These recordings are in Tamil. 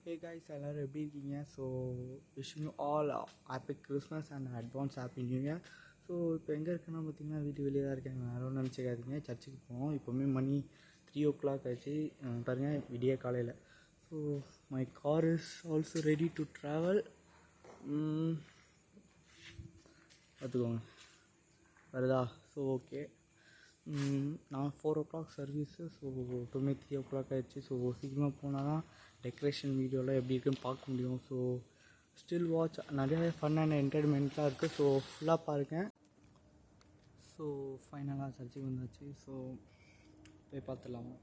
Hey guys, எல்லாரும் எப்படி இருக்கீங்க? So wishing you all happy Christmas and advance happy new year. So இப்போ எங்கே இருக்குன்னா பார்த்தீங்கன்னா வீட்டு வெளியே தான் இருக்கேன். வேறு ஒன்றும் நினச்சிக்காதீங்க. சர்ச்சுக்கு போவோம். இப்போவுமே மணி 3 o'clock ஆச்சு. பாருங்கள், விடிய காலையில். So my car is also ready to travel. பார்த்துக்கோங்க வருதா? ஸோ ஓகே, நான் 4 o'clock சர்வீஸு. ஸோ இப்போவுமே 3 o'clock ஆகிடுச்சு. ஸோ சீக்கிரமாக போனால் தான் டெக்கரேஷன் வீடியோலாம் எப்படி இருக்குன்னு பார்க்க முடியும். ஸோ ஸ்டில் வாட்ச், நிறைய ஃபன் அண்ட் என்டர்டைன்மெண்ட்லாம் இருக்குது. ஸோ ஃபுல்லாக பாருங்கள். ஸோ ஃபைனலாக சர்ச்சுக்கு வந்தாச்சு. ஸோ போய் பார்த்துடலாமா?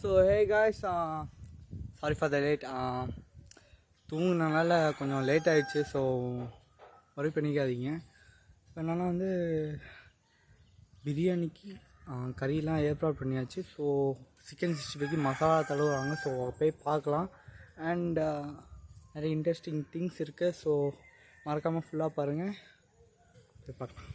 So hey guys, sorry for the late. தூங்குனனால கொஞ்சம் லேட் ஆகிடுச்சு. ஸோ ஒரே பண்ணிக்காதீங்க. இப்போ என்னென்னா வந்து பிரியாணிக்கு கறியெலாம் ஏற்பாடு பண்ணியாச்சு. ஸோ சிக்கன் 65க்கு மசாலா தழுவுறாங்க. ஸோ போய் பார்க்கலாம். அண்ட் நிறைய இன்ட்ரெஸ்டிங் திங்ஸ் இருக்குது. ஸோ மறக்காமல் ஃபுல்லாக பாருங்கள். போய் பார்க்கலாம்.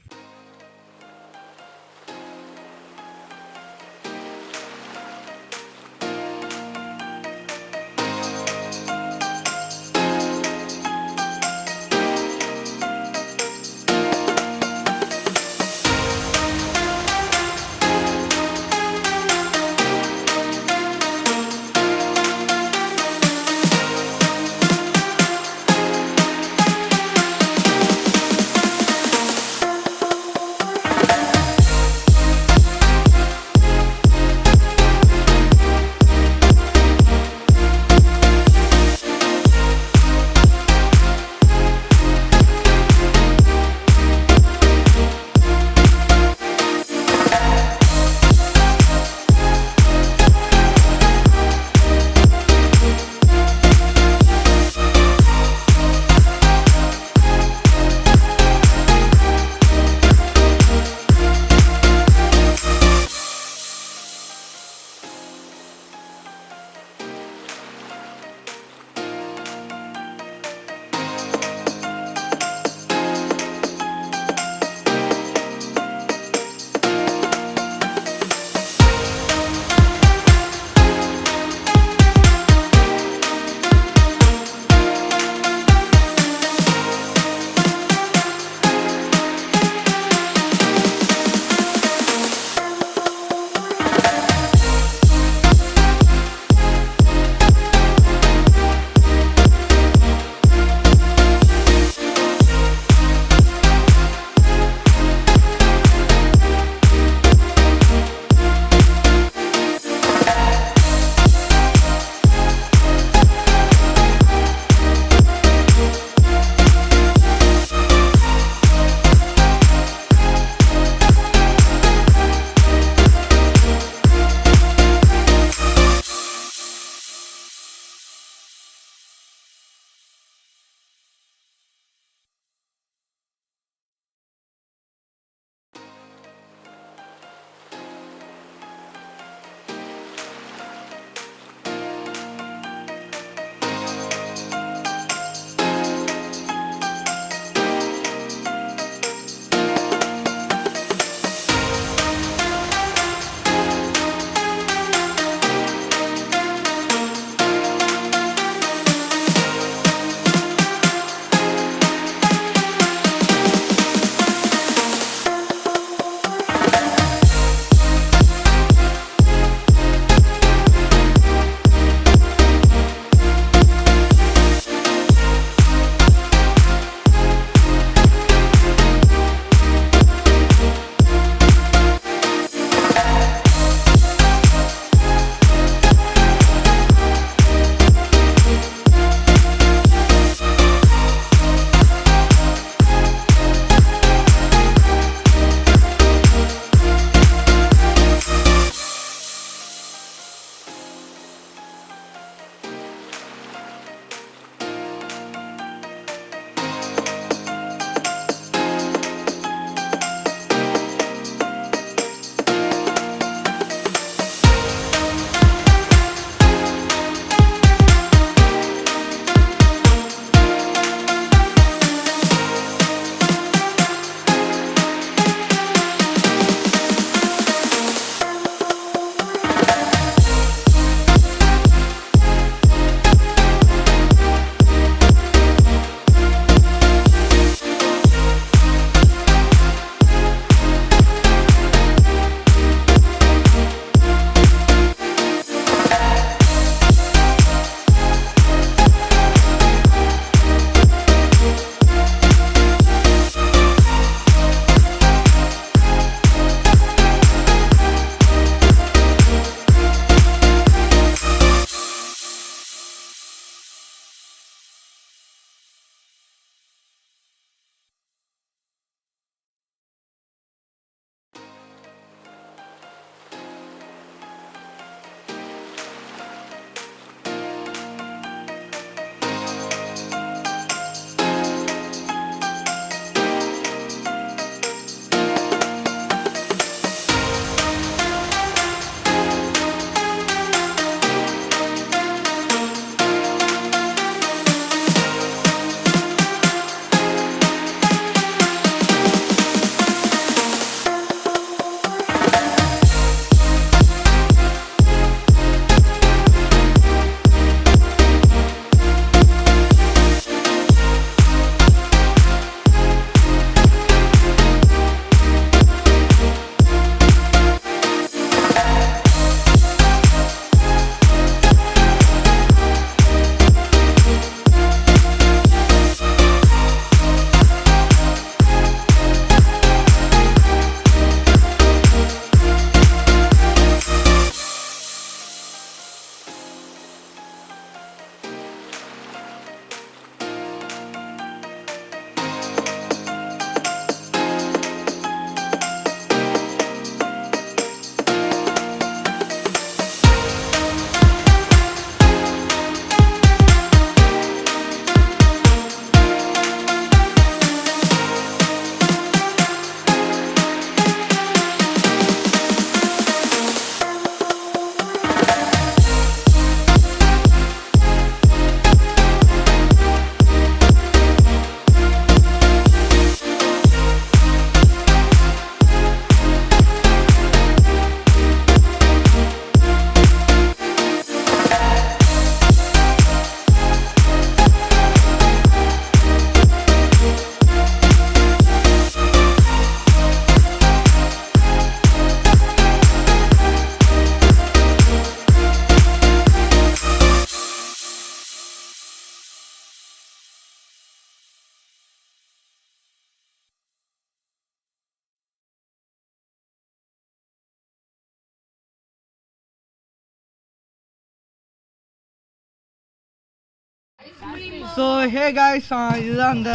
ஸோ ஹே காய்ஸ், இதுதான் அந்த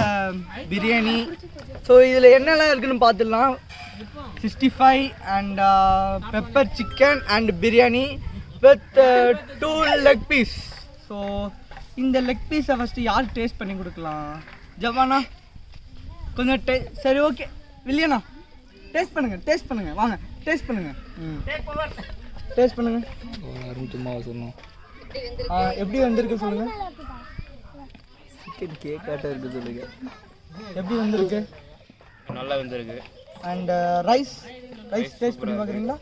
பிரியாணி. ஸோ இதில் என்னெல்லாம் இருக்குதுன்னு பார்த்துடலாம். 65 and pepper chicken and biryani with 2 leg piece. So இந்த லெக் பீஸை ஃபஸ்ட்டு யார் டேஸ்ட் பண்ணி கொடுக்கலாம்? ஜவானா கொஞ்சம் சரி ஓகே. வில்லியனா டேஸ்ட் பண்ணுங்கள் வாங்க டேஸ்ட் பண்ணுங்கள். டேஸ்ட் பண்ணுங்கள். சும்மா சொல்லணும். எப்படி வந்திருக்கு சொல்லுங்கள். சிக்கன் கேக்காட்டாக இருக்குது சொல்லுங்கள். எப்படி வந்திருக்கு? நல்லா வந்திருக்கு. அண்ட் ரைஸ் டேஸ்ட் பண்ணி பார்க்குறீங்களா?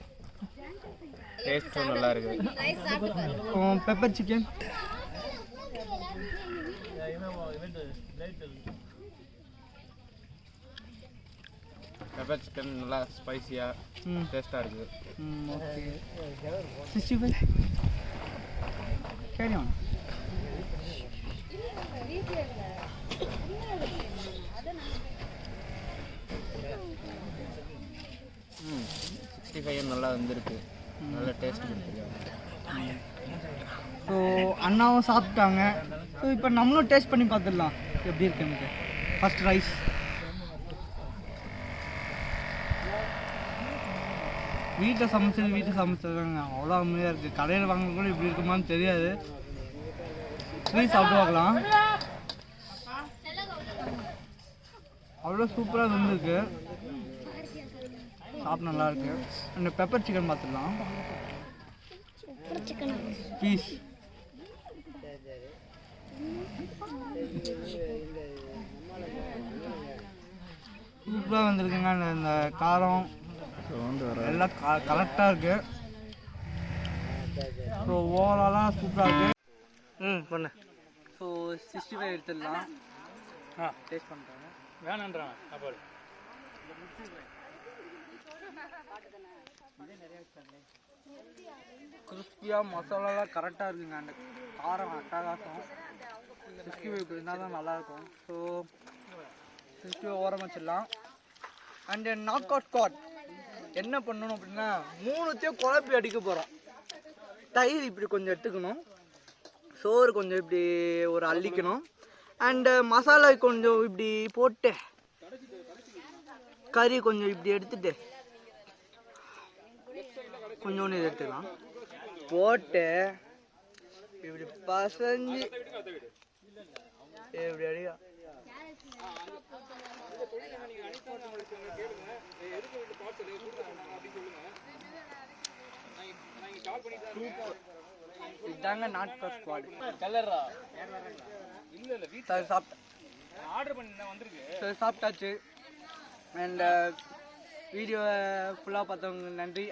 டேஸ்ட்டும் நல்லா இருக்கு. பெப்பர் சிக்கன் பெப்பர் சிக்கன் நல்லா ஸ்பைசியாக டேஸ்ட்டாக இருக்குது. ஓகே. 65 carry on. ம் 65 நல்லா வந்திருக்கு. நல்ல டேஸ்ட் கொடுத்துருக்காங்க. ஸோ அண்ணாவும் சாப்பிட்டாங்க. ஸோ இப்போ நம்மளும் டேஸ்ட் பண்ணி பார்த்துடலாம் எப்படி இருக்குன்ட்டு. First rice. வீட்டில் சமைச்சதுங்க அவ்வளோ அம்மையாக இருக்குது. கடையில் வாங்க கூட இப்படி இருக்குமான்னு தெரியாது. ப்ளீஸ் சாப்பிட்டு பார்க்கலாம். அவ்வளோ சூப்பராக வந்துருக்கு. சாப்பிட்டு நல்லாயிருக்கு. அந்த பெப்பர் சிக்கன் பார்த்துடலாம். பீஸ் சூப்பராக வந்துருக்குங்க. இந்த காரம் எல்லாம் கரெக்டாக இருக்குது. ஸோ ஓவராலாக சூப்பராக இருக்குது. பண்ணு. ஸோ 65 எடுத்துடலாம். டேஸ்ட் பண்ணுறாங்க. வேணான்றான் சாப்பாடு. கிறிஸ்பியாக மசாலாலாம் கரெக்டாக இருக்குங்க. அந்த காரம் அட்டகாசம். 65 இப்படி இருந்தால் தான் நல்லாயிருக்கும். ஸோ 65 ஓரம் வச்சிடலாம். அண்டு நாக் அவுட் ஸ்குவாட் என்ன பண்ணணும் அப்படின்னா 3த்தையும் குழப்பி அடிக்க போகிறோம். தயிர் இப்படி கொஞ்சம் எடுத்துக்கணும். சோறு கொஞ்சம் இப்படி ஒரு அள்ளிக்கணும். அண்டு மசாலா கொஞ்சம் இப்படி போட்டு கறி கொஞ்சம் இப்படி எடுத்துட்டு கொஞ்சோண்டு இது எடுத்துக்கலாம். போட்டு இப்படி பசஞ்சு இப்படி அடிக்கா. இதாங்க நாட்கா ஸ்குவாட். சாப்பிட்டாச்சு. அண்ட் வீடியோவை ஃபுல்லாக பார்த்தவங்களுக்கு நன்றி.